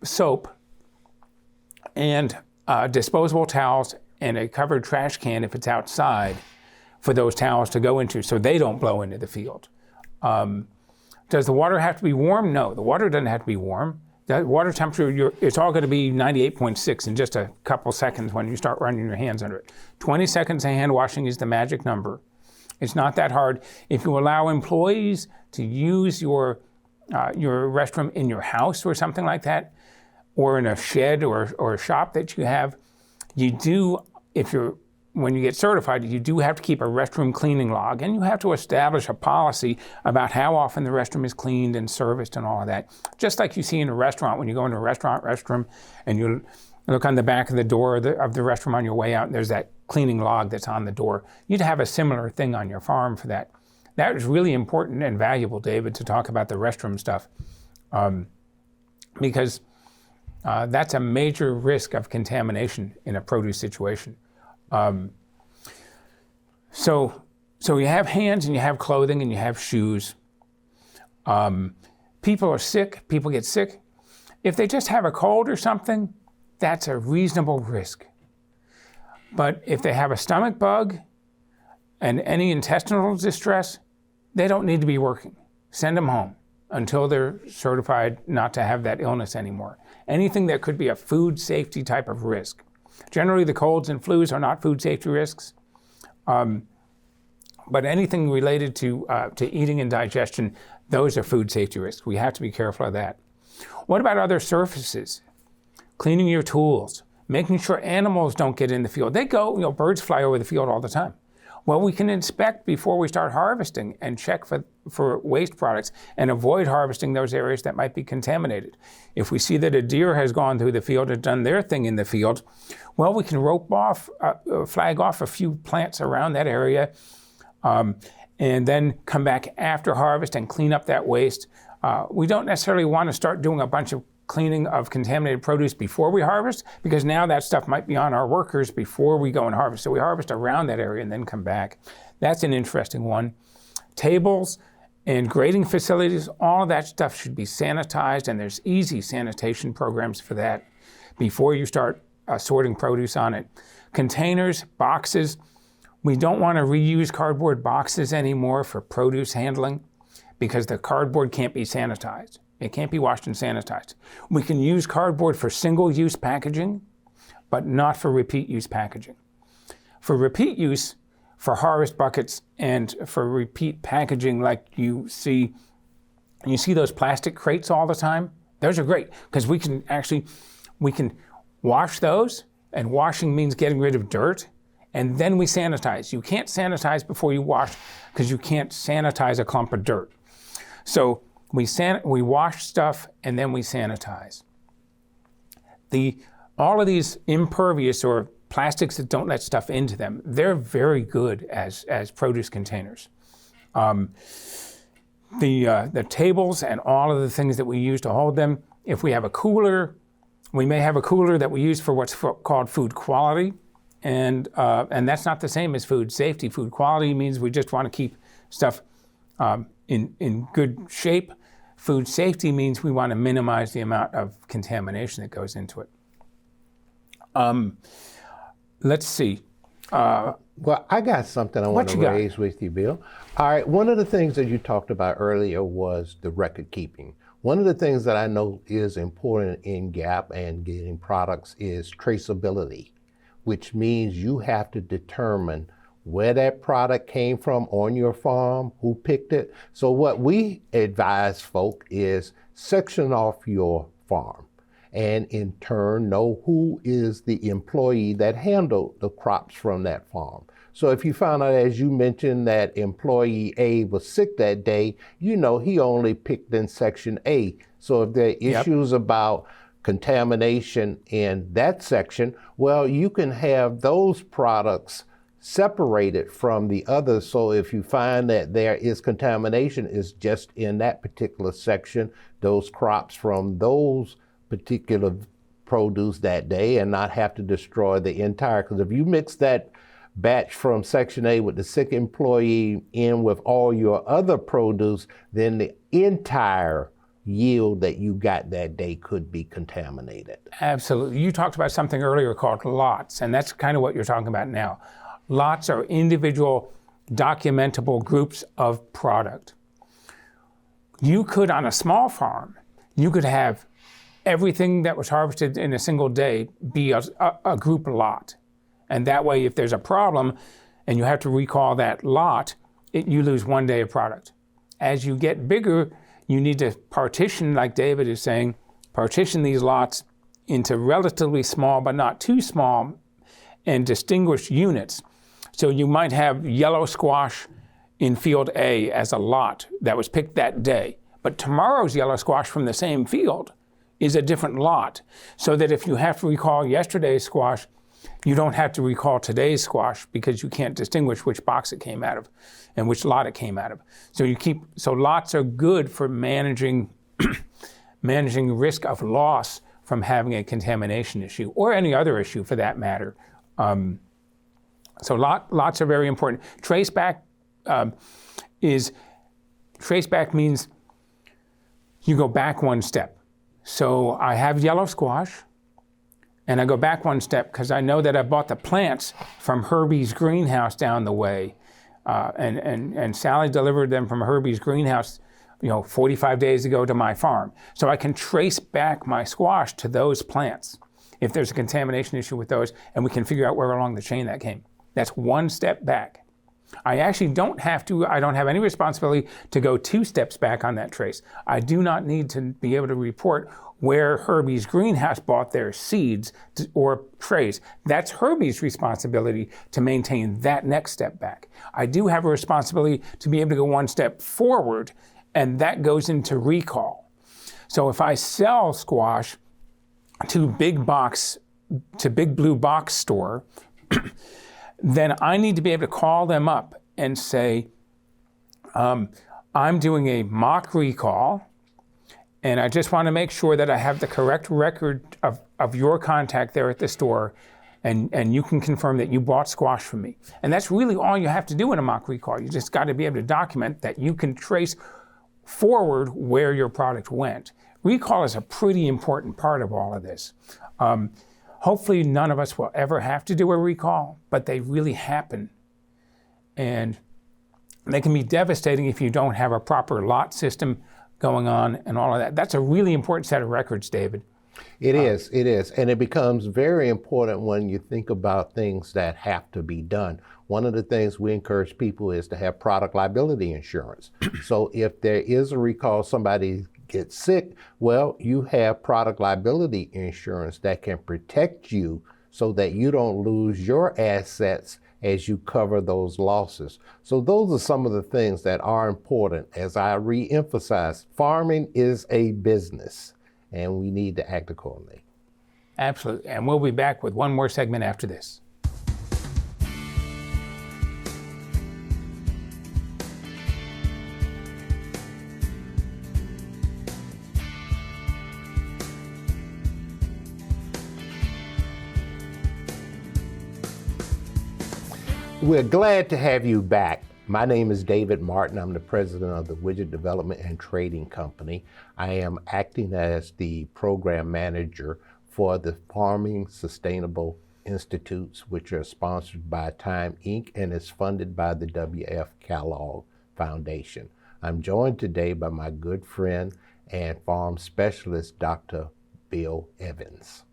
soap, and disposable towels, and a covered trash can if it's outside for those towels to go into so they don't blow into the field. Does the water have to be warm? No, the water doesn't have to be warm. The water temperature, it's all going to be 98.6 in just a couple seconds when you start running your hands under it. 20 seconds of hand washing is the magic number. It's not that hard. If you allow employees to use your restroom in your house or something like that, or in a shed or a shop that you have, you do, if you're when you get certified, you do have to keep a restroom cleaning log, and you have to establish a policy about how often the restroom is cleaned and serviced and all of that. Just like you see in a restaurant, when you go into a restaurant restroom and you look on the back of the door of the restroom on your way out, and there's that cleaning log that's on the door. You'd have a similar thing on your farm for that. That is really important and valuable, David, to talk about the restroom stuff, because that's a major risk of contamination in a produce situation. So you have hands and you have clothing and you have shoes. People are sick, people get sick. If they just have a cold or something, that's a reasonable risk. But if they have a stomach bug and any intestinal distress, they don't need to be working. Send them home until they're certified not to have that illness anymore. Anything that could be a food safety type of risk. Generally, the colds and flus are not food safety risks, but anything related to eating and digestion, those are food safety risks. We have to be careful of that. What about other surfaces? Cleaning your tools, making sure animals don't get in the field. They go, birds fly over the field all the time. Well, we can inspect before we start harvesting and check for waste products and avoid harvesting those areas that might be contaminated. If we see that a deer has gone through the field and done their thing in the field, well, we can flag off a few plants around that area, and then come back after harvest and clean up that waste. We don't necessarily want to start doing a bunch of cleaning of contaminated produce before we harvest, because now that stuff might be on our workers before we go and harvest. So we harvest around that area and then come back. That's an interesting one. Tables and grading facilities, all of that stuff should be sanitized, and there's easy sanitation programs for that before you start sorting produce on it. Containers, boxes, we don't want to reuse cardboard boxes anymore for produce handling because the cardboard can't be sanitized. It can't be washed and sanitized. We can use cardboard for single-use packaging, but not for repeat-use packaging. For repeat use, for harvest buckets and for repeat packaging like you see those plastic crates all the time, those are great because we can wash those, and washing means getting rid of dirt, and then we sanitize. You can't sanitize before you wash because you can't sanitize a clump of dirt. So we wash stuff and then we sanitize. All of these impervious or plastics that don't let stuff into them, they're very good as produce containers. The tables and all of the things that we use to hold them, if we have a cooler, we may have a cooler that we use for what's called food quality, and that's not the same as food safety. Food quality means we just want to keep stuff in good shape. Food safety means we want to minimize the amount of contamination that goes into it. Let's see. Well, I got something I want to raise with you, Bill. All right, one of the things that you talked about earlier was the record keeping. One of the things that I know is important in GAP and getting products is traceability, which means you have to determine where that product came from on your farm, who picked it. So what we advise folk is section off your farm and in turn know who is the employee that handled the crops from that farm. So if you found out, as you mentioned, that employee A was sick that day, you know he only picked in section A. So if there are issues about contamination in that section, well, you can have those products separated from the others. So if you find that there is contamination, it's just in that particular section, those crops from those particular produce that day, and not have to destroy the entire. Because if you mix that batch from section A with the sick employee in with all your other produce, then the entire yield that you got that day could be contaminated. Absolutely. You talked about something earlier called lots, and that's kind of what you're talking about now. Lots are individual documentable groups of product. You could, on a small farm, you could have everything that was harvested in a single day be a group lot. And that way, if there's a problem and you have to recall that lot, you lose 1 day of product. As you get bigger, you need to partition, like David is saying, partition these lots into relatively small, but not too small, and distinguish units. So you might have yellow squash in field A as a lot that was picked that day, but tomorrow's yellow squash from the same field is a different lot, so that if you have to recall yesterday's squash, you don't have to recall today's squash because you can't distinguish which box it came out of and which lot it came out of. So lots are good for managing risk of loss from having a contamination issue or any other issue for that matter. So lots are very important. Traceback means you go back one step. So I have yellow squash, and I go back one step because I know that I bought the plants from Herbie's greenhouse down the way, and Sally delivered them from Herbie's greenhouse, 45 days ago to my farm. So I can trace back my squash to those plants if there's a contamination issue with those, and we can figure out where along the chain that came. That's one step back. I actually don't have any responsibility to go 2 steps back on that trace. I do not need to be able to report where Herbie's greenhouse bought their seeds or trays. That's Herbie's responsibility to maintain that next step back. I do have a responsibility to be able to go 1 step forward, and that goes into recall. So if I sell squash to Big Blue Box store, then I need to be able to call them up and say, I'm doing a mock recall, and I just want to make sure that I have the correct record of your contact there at the store, and you can confirm that you bought squash from me. And that's really all you have to do in a mock recall. You just got to be able to document that you can trace forward where your product went. Recall is a pretty important part of all of this. Hopefully none of us will ever have to do a recall, but they really happen. And they can be devastating if you don't have a proper lot system going on and all of that. That's a really important set of records, David. It is. And it becomes very important when you think about things that have to be done. One of the things we encourage people is to have product liability insurance. So if there is a recall, somebody gets sick, well, you have product liability insurance that can protect you so that you don't lose your assets as you cover those losses. So those are some of the things that are important. As I re-emphasize, farming is a business, and we need to act accordingly. Absolutely. And we'll be back with one more segment after this. We're glad to have you back. My name is David Martin. I'm the president of the Widget Development and Trading Company. I am acting as the program manager for the Farming Sustainable Institutes, which are sponsored by Time Inc. and is funded by the W.F. Kellogg Foundation. I'm joined today by my good friend and farm specialist, Dr. Bill Evans.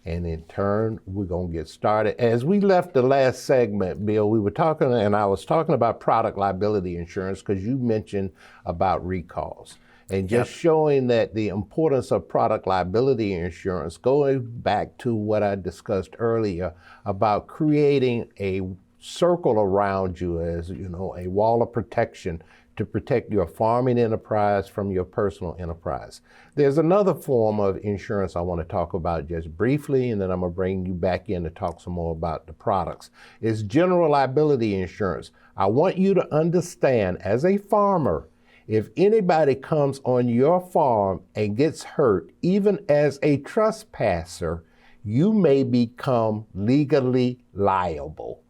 And in turn, we're going to get started. As we left the last segment, Bill, we were talking, and I was talking about product liability insurance because you mentioned about recalls. And just showing that the importance of product liability insurance, going back to what I discussed earlier about creating a circle around you as, a wall of protection to protect your farming enterprise from your personal enterprise. There's another form of insurance I want to talk about just briefly, and then I'm going to bring you back in to talk some more about the products. It's general liability insurance. I want you to understand, as a farmer, if anybody comes on your farm and gets hurt, even as a trespasser, you may become legally liable.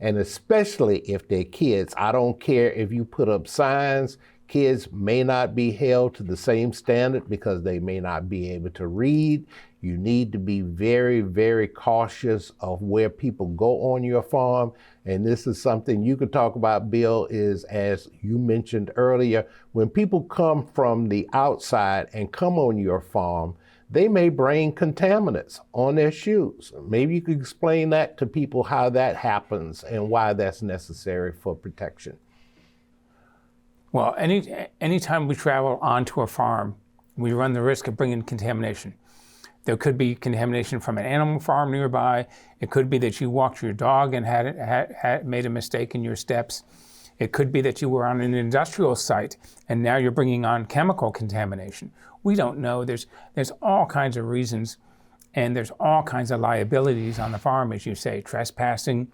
And especially if they're kids. I don't care if you put up signs, kids may not be held to the same standard because they may not be able to read. You need to be very, very cautious of where people go on your farm. And this is something you could talk about, Bill, is as you mentioned earlier, when people come from the outside and come on your farm, they may bring contaminants on their shoes. Maybe you could explain that to people, how that happens and why that's necessary for protection. Well, anytime we travel onto a farm, we run the risk of bringing contamination. There could be contamination from an animal farm nearby. It could be that you walked your dog and had made a mistake in your steps. It could be that you were on an industrial site and now you're bringing on chemical contamination. We don't know. There's all kinds of reasons, and there's all kinds of liabilities on the farm, as you say. Trespassing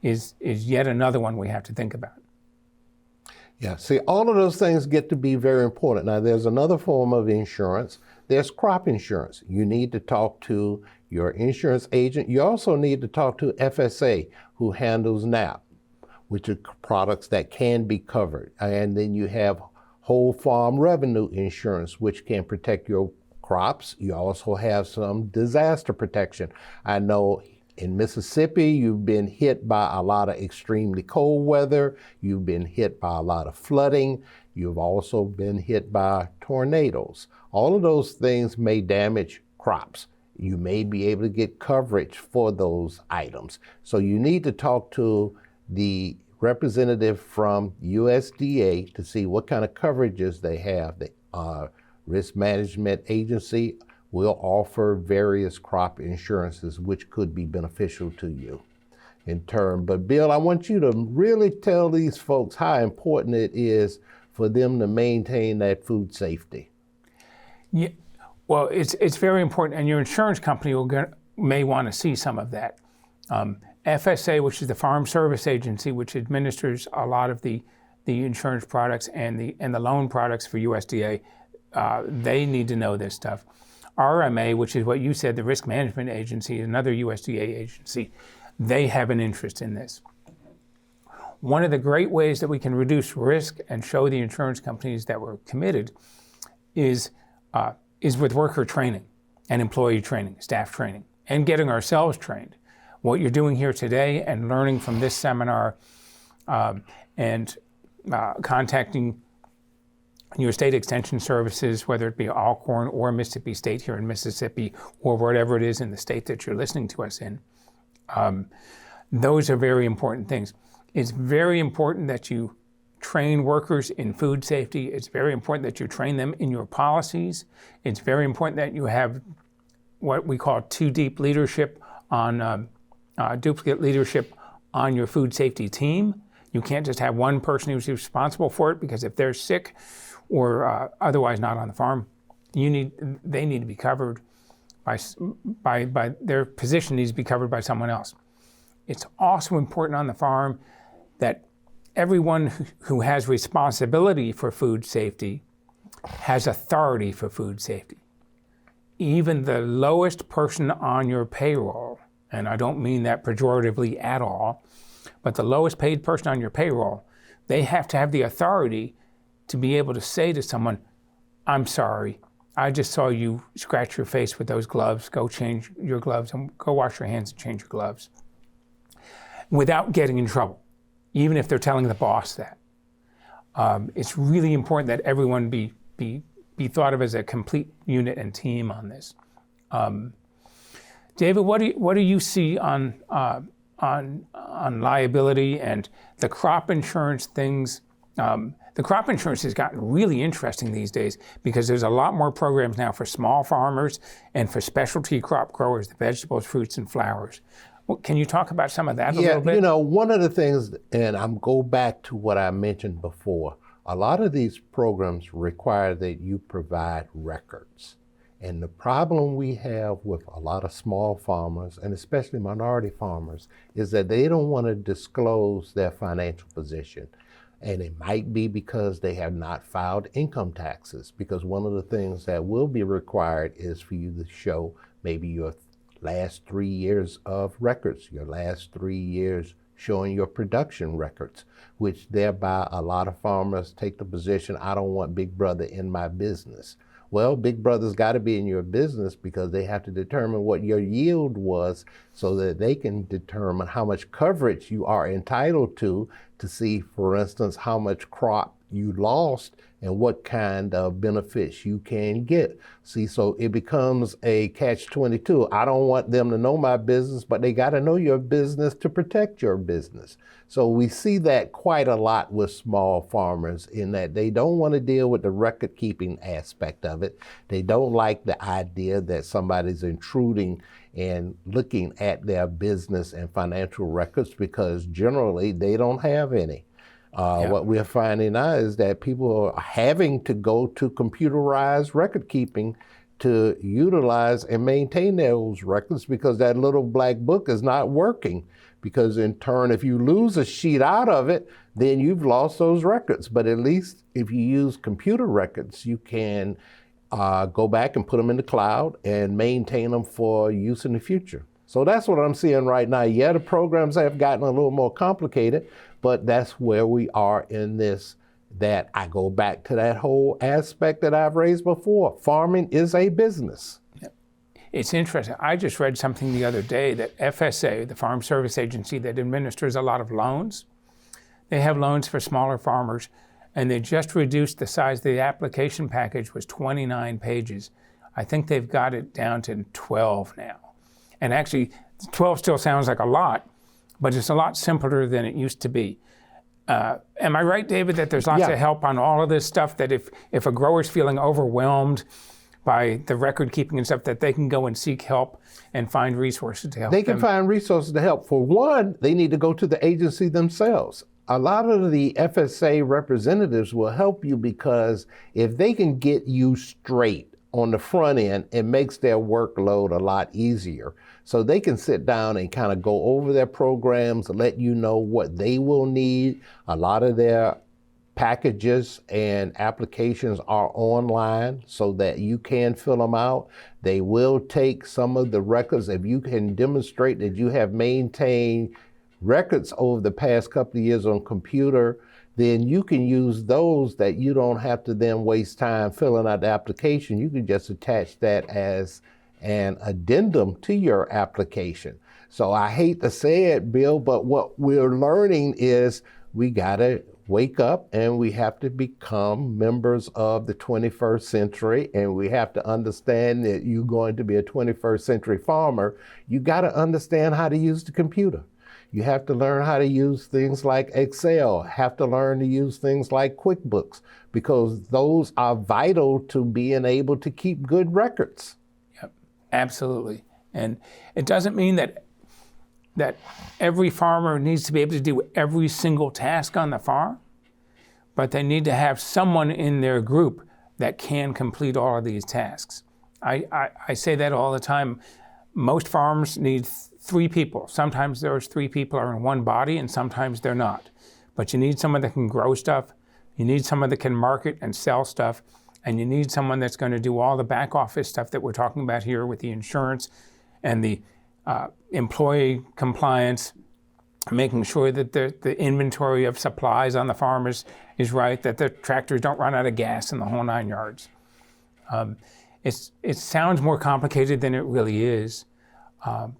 is yet another one we have to think about. Yeah, see, all of those things get to be very important. Now, there's another form of insurance. There's crop insurance. You need to talk to your insurance agent. You also need to talk to FSA, who handles NAP, which are products that can be covered. And then you have whole farm revenue insurance, which can protect your crops. You also have some disaster protection. I know in Mississippi, you've been hit by a lot of extremely cold weather. You've been hit by a lot of flooding. You've also been hit by tornadoes. All of those things may damage crops. You may be able to get coverage for those items. So you need to talk to the representative from USDA to see what kind of coverages they have. The Risk Management Agency will offer various crop insurances which could be beneficial to you in turn. But Bill, I want you to really tell these folks how important it is for them to maintain that food safety. Yeah, well, it's very important, and your insurance company may want to see some of that. FSA, which is the Farm Service Agency, which administers a lot of the insurance products and the loan products for USDA, they need to know this stuff. RMA, which is what you said, the Risk Management Agency, another USDA agency, they have an interest in this. One of the great ways that we can reduce risk and show the insurance companies that we're committed is with worker training and employee training, staff training, and getting ourselves trained. What you're doing here today and learning from this seminar and contacting your state extension services, whether it be Alcorn or Mississippi State here in Mississippi, or whatever it is in the state that you're listening to us in, those are very important things. It's very important that you train workers in food safety. It's very important that you train them in your policies. It's very important that you have what we call two-deep leadership on duplicate leadership on your food safety team. You can't just have one person who's responsible for it, because if they're sick or otherwise not on the farm, they need to be covered by their position needs to be covered by someone else. It's also important on the farm that everyone who has responsibility for food safety has authority for food safety. Even the lowest person on your payroll, and I don't mean that pejoratively at all, but the lowest paid person on your payroll, they have to have the authority to be able to say to someone, I'm sorry, I just saw you scratch your face with those gloves, go change your gloves and go wash your hands and change your gloves, without getting in trouble, even if they're telling the boss that. It's really important that everyone be thought of as a complete unit and team on this. David, what do you see on liability and the crop insurance things? The crop insurance has gotten really interesting these days, because there's a lot more programs now for small farmers and for specialty crop growers, the vegetables, fruits, and flowers. Well, can you talk about some of that a little bit? You know, one of the things, and I'm go back to what I mentioned before, a lot of these programs require that you provide records. And the problem we have with a lot of small farmers, and especially minority farmers, is that they don't want to disclose their financial position. And it might be because they have not filed income taxes, because one of the things that will be required is for you to show maybe your last 3 years of records, your last 3 years showing your production records, which thereby a lot of farmers take the position, I don't want Big Brother in my business. Well, Big Brother's got to be in your business, because they have to determine what your yield was so that they can determine how much coverage you are entitled to to see, for instance, how much crop you lost and what kind of benefits you can get. See, so it becomes a catch-22. I don't want them to know my business, but they got to know your business to protect your business. So we see that quite a lot with small farmers, in that they don't want to deal with the record-keeping aspect of it. They don't like the idea that somebody's intruding and looking at their business and financial records, because generally they don't have any. What we're finding now is that people are having to go to computerized record keeping to utilize and maintain those records, because that little black book is not working. Because in turn, if you lose a sheet out of it, then you've lost those records. But at least if you use computer records, you can go back and put them in the cloud and maintain them for use in the future. So that's what I'm seeing right now. Yeah, the programs have gotten a little more complicated, but that's where we are in this, that I go back to that whole aspect that I've raised before. Farming is a business. It's interesting. I just read something the other day that FSA, the Farm Service Agency that administers a lot of loans, they have loans for smaller farmers, and they just reduced the size of the application package was 29 pages. I think they've got it down to 12 now. And actually, 12 still sounds like a lot, but it's a lot simpler than it used to be. Am I right, David, that there's lots of help on all of this stuff, that if a grower's feeling overwhelmed by the record keeping and stuff, that they can go and seek help and find resources to help them? They can find resources to help. For one, they need to go to the agency themselves. A lot of the FSA representatives will help you, because if they can get you straight on the front end, it makes their workload a lot easier. So they can sit down and kind of go over their programs, let you know what they will need. A lot of their packages and applications are online so that you can fill them out. They will take some of the records. If you can demonstrate that you have maintained records over the past couple of years on computer, then you can use those, that you don't have to then waste time filling out the application. You can just attach that as an addendum to your application. So I hate to say it, Bill, but what we're learning is we gotta wake up and we have to become members of the 21st century, and we have to understand that you're going to be a 21st century farmer. You gotta understand how to use the computer. You have to learn how to use things like Excel, have to learn to use things like QuickBooks, because those are vital to being able to keep good records. Yep, absolutely. And it doesn't mean that every farmer needs to be able to do every single task on the farm, but they need to have someone in their group that can complete all of these tasks. I say that all the time. Most farms need 3 people. Sometimes those 3 people are in one body, and sometimes they're not. But you need someone that can grow stuff, you need someone that can market and sell stuff, and you need someone that's going to do all the back office stuff that we're talking about here with the insurance and the employee compliance, making sure that the inventory of supplies on the farm is right, that the tractors don't run out of gas, and the whole 9 yards. It sounds more complicated than it really is.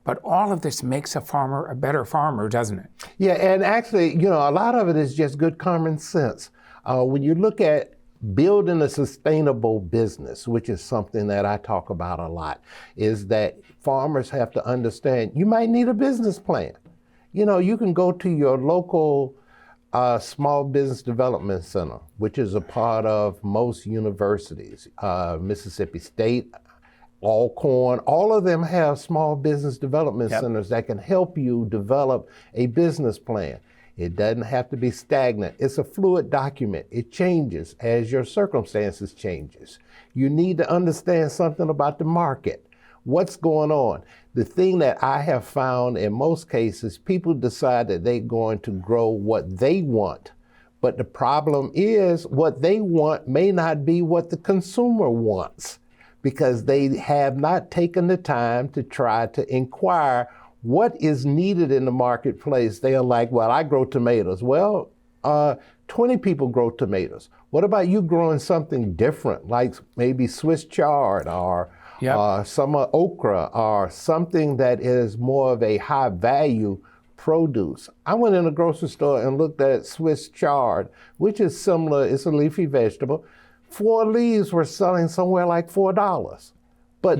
But all of this makes a farmer a better farmer, doesn't it? Yeah, and actually, a lot of it is just good common sense. When you look at building a sustainable business, which is something that I talk about a lot, is that farmers have to understand you might need a business plan. You can go to your local Small Business Development Center, which is a part of most universities, Mississippi State, Alcorn, all of them have small business development centers that can help you develop a business plan. It doesn't have to be stagnant. It's a fluid document. It changes as your circumstances changes. You need to understand something about the market. What's going on? The thing that I have found in most cases, people decide that they're going to grow what they want. But the problem is what they want may not be what the consumer wants, because they have not taken the time to try to inquire what is needed in the marketplace. They are like, well, I grow tomatoes. Well, 20 people grow tomatoes. What about you growing something different, like maybe Swiss chard or some okra, or something that is more of a high value produce. I went in a grocery store and looked at Swiss chard, which is similar, it's a leafy vegetable. 4 leaves were selling somewhere like $4. But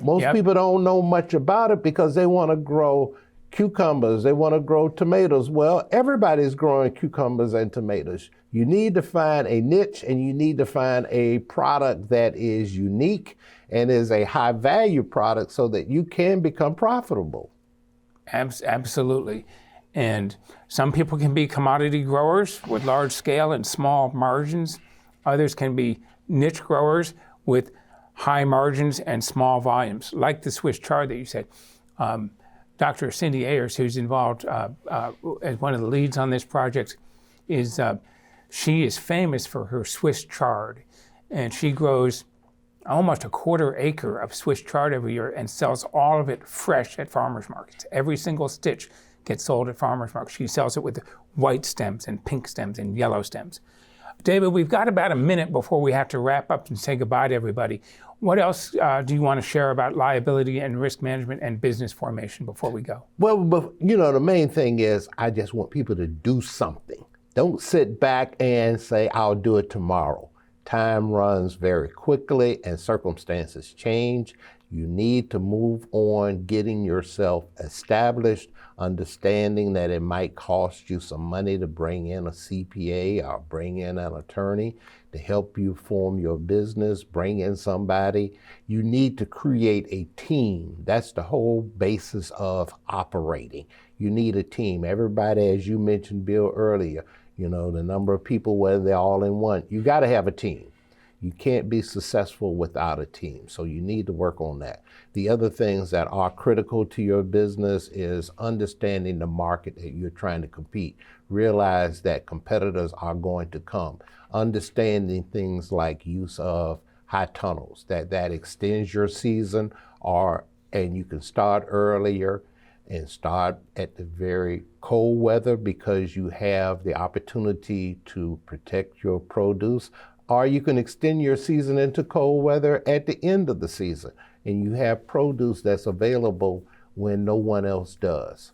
most people don't know much about it because they want to grow cucumbers, they want to grow tomatoes. Well, everybody's growing cucumbers and tomatoes. You need to find a niche and you need to find a product that is unique and is a high value product so that you can become profitable. Absolutely. And some people can be commodity growers with large scale and small margins. Others can be niche growers with high margins and small volumes, like the Swiss chard that you said. Dr. Cindy Ayers, who's involved as one of the leads on this project, she is famous for her Swiss chard. And she grows almost a 1/4 acre of Swiss chard every year and sells all of it fresh at farmers markets. Every single stitch gets sold at farmers markets. She sells it with white stems and pink stems and yellow stems. David, we've got about a minute before we have to wrap up and say goodbye to everybody. What else do you want to share about liability and risk management and business formation before we go? Well, the main thing is I just want people to do something. Don't sit back and say, I'll do it tomorrow. Time runs very quickly and circumstances change. You need to move on, getting yourself established, understanding that it might cost you some money to bring in a CPA or bring in an attorney to help you form your business, bring in somebody. You need to create a team. That's the whole basis of operating. You need a team. Everybody, as you mentioned, Bill, earlier, the number of people, whether they're all in one, you got to have a team. You can't be successful without a team, so you need to work on that. The other things that are critical to your business is understanding the market that you're trying to compete. Realize that competitors are going to come. Understanding things like use of high tunnels, that extends your season, and you can start earlier and start at the very cold weather because you have the opportunity to protect your produce. Or you can extend your season into cold weather at the end of the season, and you have produce that's available when no one else does.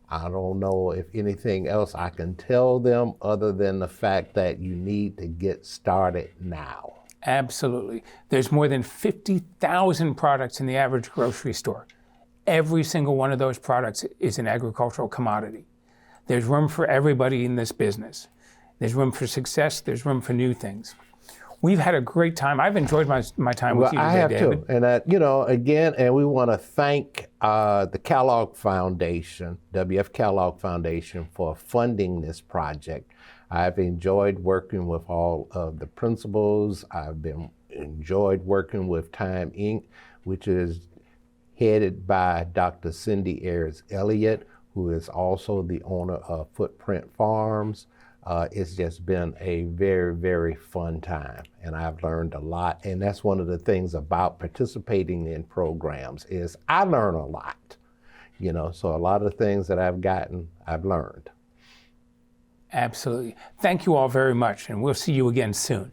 I don't know if anything else I can tell them other than the fact that you need to get started now. Absolutely. There's more than 50,000 products in the average grocery store. Every single one of those products is an agricultural commodity. There's room for everybody in this business. There's room for success. There's room for new things. We've had a great time. I've enjoyed my time with you today, I have David. too. And again, and we want to thank the Kellogg Foundation, WF Kellogg Foundation, for funding this project. I've enjoyed working with all of the principals. I've enjoyed working with Time Inc., which is headed by Dr. Cindy Ayers Elliott, who is also the owner of Footprint Farms. It's just been a very, very fun time, and I've learned a lot. And that's one of the things about participating in programs is I learn a lot, so a lot of the things that I've learned. Absolutely. Thank you all very much, and we'll see you again soon.